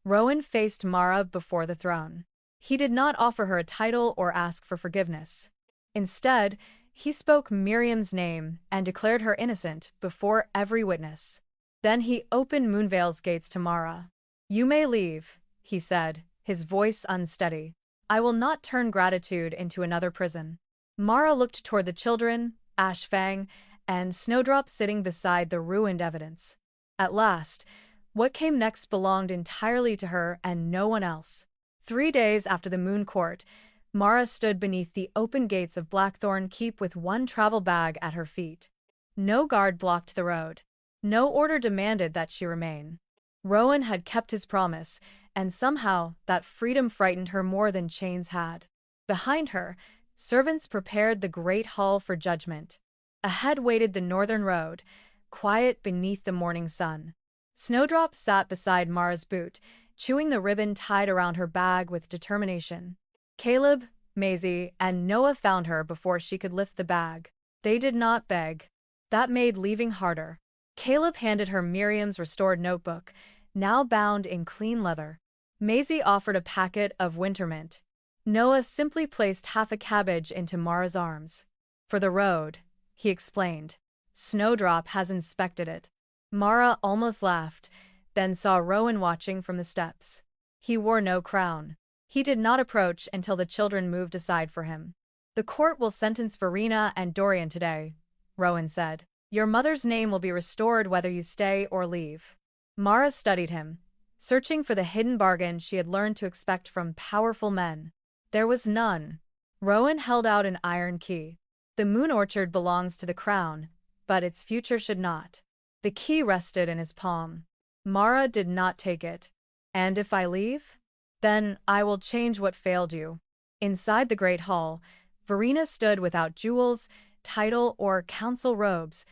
Rowan faced Mara before the throne. He did not offer her a title or ask for forgiveness. Instead, he spoke Miriam's name and declared her innocent before every witness. Then he opened Moonvale's gates to Mara. "You may leave," he said, his voice unsteady. "I will not turn gratitude into another prison." Mara looked toward the children, Ashfang, and Snowdrop sitting beside the ruined evidence. At last, what came next belonged entirely to her and no one else. 3 days after the Moon Court, Mara stood beneath the open gates of Blackthorn Keep with one travel bag at her feet. No guard blocked the road. No order demanded that she remain. Rowan had kept his promise, and somehow that freedom frightened her more than chains had. Behind her, servants prepared the great hall for judgment. Ahead waited the northern road, quiet beneath the morning sun. Snowdrop sat beside Mara's boot, chewing the ribbon tied around her bag with determination. Caleb, Maisie, and Noah found her before she could lift the bag. They did not beg. That made leaving harder. Caleb handed her Miriam's restored notebook, now bound in clean leather. Maisie offered a packet of winter mint. Noah simply placed half a cabbage into Mara's arms. "For the road," he explained. "Snowdrop has inspected it." Mara almost laughed, then saw Rowan watching from the steps. He wore no crown. He did not approach until the children moved aside for him. "The court will sentence Verena and Dorian today," Rowan said. "Your mother's name will be restored whether you stay or leave." Mara studied him, searching for the hidden bargain she had learned to expect from powerful men. There was none. Rowan held out an iron key. "The Moon Orchard belongs to the crown, but its future should not." The key rested in his palm. Mara did not take it. "And if I leave? Then I will change what failed you." Inside the great hall, Verena stood without jewels, title, or council robes.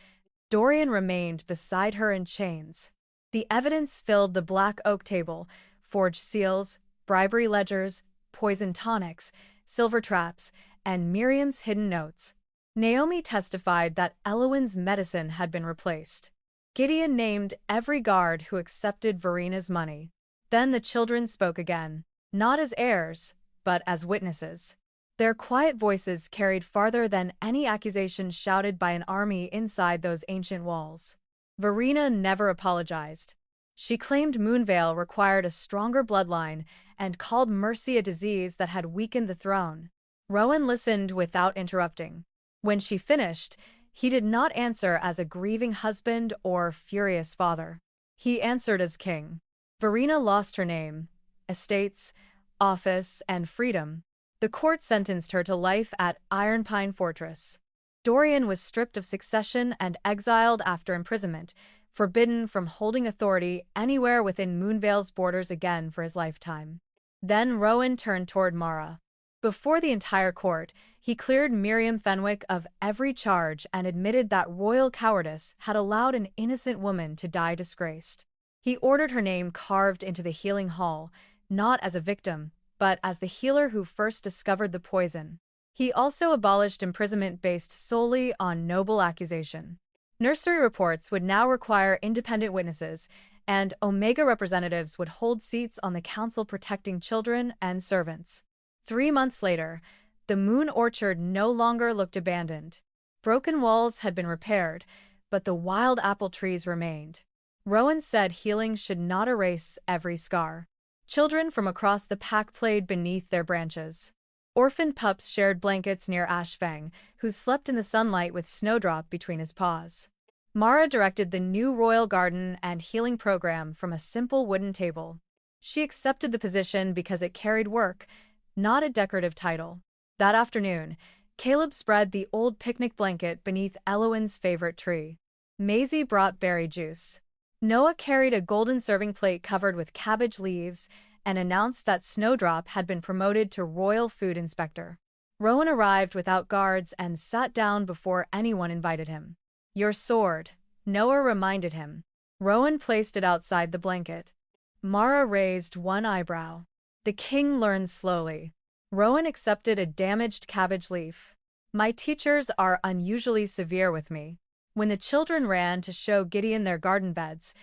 Dorian remained beside her in chains. The evidence filled the black oak table: forged seals, bribery ledgers, poison tonics, silver traps, and Miriam's hidden notes. Naomi testified that Elowen's medicine had been replaced. Gideon named every guard who accepted Verena's money. Then the children spoke again, not as heirs, but as witnesses. Their quiet voices carried farther than any accusation shouted by an army inside those ancient walls. Verena never apologized. She claimed Moonvale required a stronger bloodline and called mercy a disease that had weakened the throne. Rowan listened without interrupting. When she finished, he did not answer as a grieving husband or furious father. He answered as king. Verena lost her name, estates, office, and freedom. The court sentenced her to life at Iron Pine Fortress. Dorian was stripped of succession and exiled after imprisonment, forbidden from holding authority anywhere within Moonvale's borders again for his lifetime. Then Rowan turned toward Mara. Before the entire court, he cleared Miriam Fenwick of every charge and admitted that royal cowardice had allowed an innocent woman to die disgraced. He ordered her name carved into the healing hall, not as a victim, but as the healer who first discovered the poison. He also abolished imprisonment based solely on noble accusation. Nursery reports would now require independent witnesses, and Omega representatives would hold seats on the council protecting children and servants. 3 months later, the Moon Orchard no longer looked abandoned. Broken walls had been repaired, but the wild apple trees remained. Rowan said healing should not erase every scar. Children from across the pack played beneath their branches. Orphaned pups shared blankets near Ashfang, who slept in the sunlight with Snowdrop between his paws. Mara directed the new royal garden and healing program from a simple wooden table. She accepted the position because it carried work, not a decorative title. That afternoon, Caleb spread the old picnic blanket beneath Elowen's favorite tree. Maisie brought berry juice. Noah carried a golden serving plate covered with cabbage leaves and announced that Snowdrop had been promoted to Royal Food Inspector. Rowan arrived without guards and sat down before anyone invited him. "Your sword," Noah reminded him. Rowan placed it outside the blanket. Mara raised one eyebrow. The king learned slowly. Rowan accepted a damaged cabbage leaf. "My teachers are unusually severe with me." When the children ran to show Gideon their garden beds,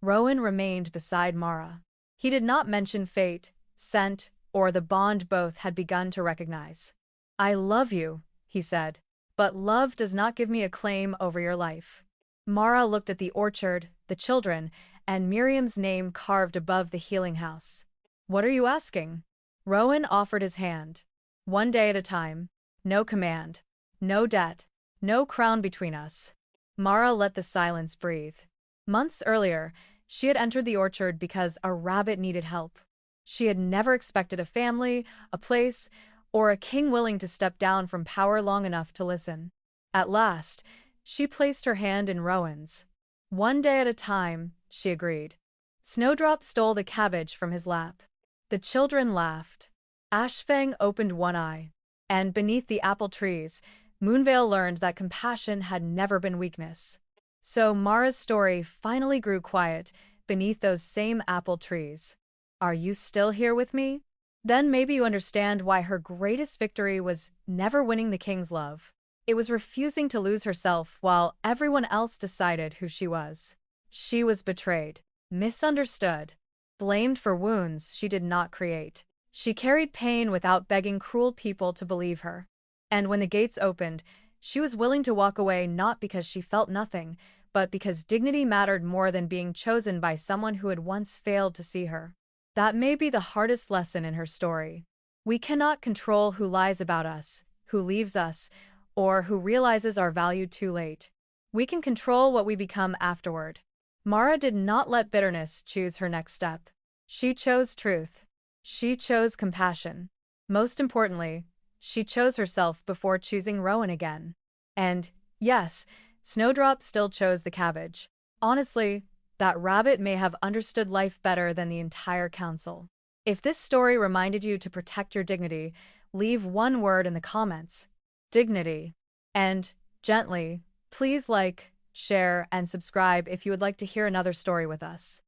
Rowan remained beside Mara. He did not mention fate, scent, or the bond both had begun to recognize. "I love you," he said, "but love does not give me a claim over your life." Mara looked at the orchard, the children, and Miriam's name carved above the healing house. "What are you asking?" Rowan offered his hand. "One day at a time. No command. No debt. No crown between us." Mara let the silence breathe. Months earlier, she had entered the orchard because a rabbit needed help. She had never expected a family, a place, or a king willing to step down from power long enough to listen. At last, she placed her hand in Rowan's. "One day at a time," she agreed. Snowdrop stole the cabbage from his lap. The children laughed. Ashfang opened one eye. And beneath the apple trees, Moonvale learned that compassion had never been weakness. So Mara's story finally grew quiet beneath those same apple trees. Are you still here with me? Then maybe you understand why her greatest victory was never winning the king's love. It was refusing to lose herself while everyone else decided who she was. She was betrayed, misunderstood, blamed for wounds she did not create. She carried pain without begging cruel people to believe her. And when the gates opened, she was willing to walk away not because she felt nothing, but because dignity mattered more than being chosen by someone who had once failed to see her. That may be the hardest lesson in her story. We cannot control who lies about us, who leaves us, or who realizes our value too late. We can control what we become afterward. Mara did not let bitterness choose her next step. She chose truth. She chose compassion. Most importantly, she chose herself before choosing Rowan again. And, yes, Snowdrop still chose the cabbage. Honestly, that rabbit may have understood life better than the entire council. If this story reminded you to protect your dignity, leave one word in the comments. Dignity. And, gently, please like, share, and subscribe if you would like to hear another story with us.